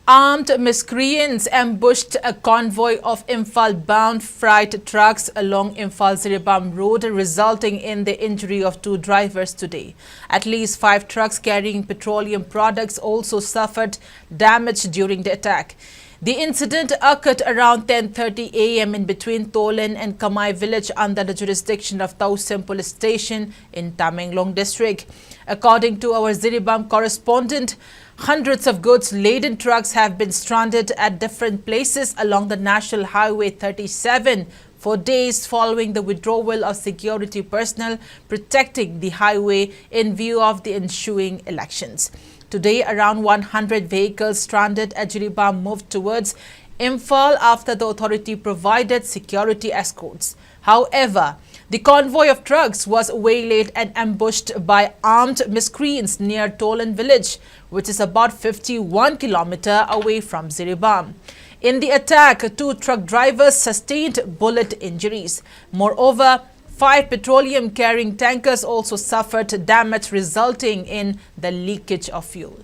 Armed miscreants ambushed a convoy of Imphal-Bound freight trucks along Imphal-Ziribam road, resulting in the injury of 2 drivers today. At least 5 trucks carrying petroleum products also suffered damage during the attack. The incident occurred around 10:30 a.m. in between Tolen and Kamai village under the jurisdiction of Tausim police station in Tamenglong district. According to our Ziribam correspondent, hundreds of goods-laden trucks have been stranded at different places along the National Highway 37 for days following the withdrawal of security personnel protecting the highway in view of the ensuing elections. Today, around 100 vehicles stranded at Ziribam moved towards Imphal after the authority provided security escorts. However, the convoy of trucks was waylaid and ambushed by armed miscreants near Tolen village, which is about 51 kilometers away from Ziribam. In the attack, 2 truck drivers sustained bullet injuries. Moreover, 5 petroleum-carrying tankers also suffered damage resulting in the leakage of fuel.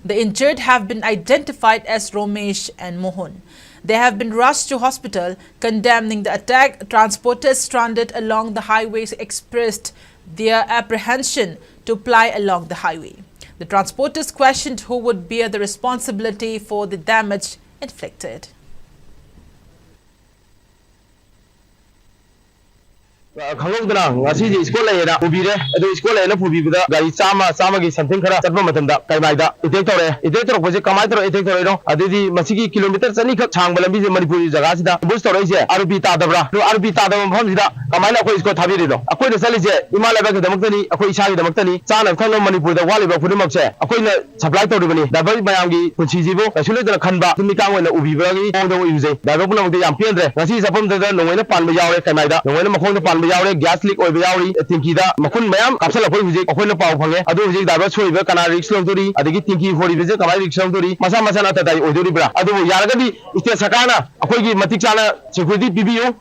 The injured have been identified as Romesh and Mohan. They have been rushed to hospital. Condemning the attack, transporters stranded along the highways expressed their apprehension to ply along the highway. The transporters questioned who would bear the responsibility for the damage inflicted. Khangokdana ngasi school layena ubire adu school layena phubibida gari chama gi something khara chatba matamda kaimaida ite tor pose kamai tor ite tor no adidi masigi kilometer chani khak changba lambi je Manipuri jaga sida bus tor ise RP ta dabra no RP ta dam phom sida kamai na koi isko thabiri do akoi na chali je imala ba damak tani akoi isa gi damak tani chana khang Manipur da wali ba phudum se akoi na supply tor bani dabai mayam gi punchi jibo asule da khanba tumi kang wena ubibra gi ong do use dabai puna mte yam pendre ngasi sapam da nongwena pan ba yawe kaimaida nongwena makhong da pan gas leak oiba yauri tinkida makun mayam kapsala poi huje akoina paw phange adu huje daba choiba kana risk longtori adigi tinki hori beje kamai risk longtori masa masa na tatai oidori bra adu yaragadi iste sakana akoi gi matik chana security bibiyo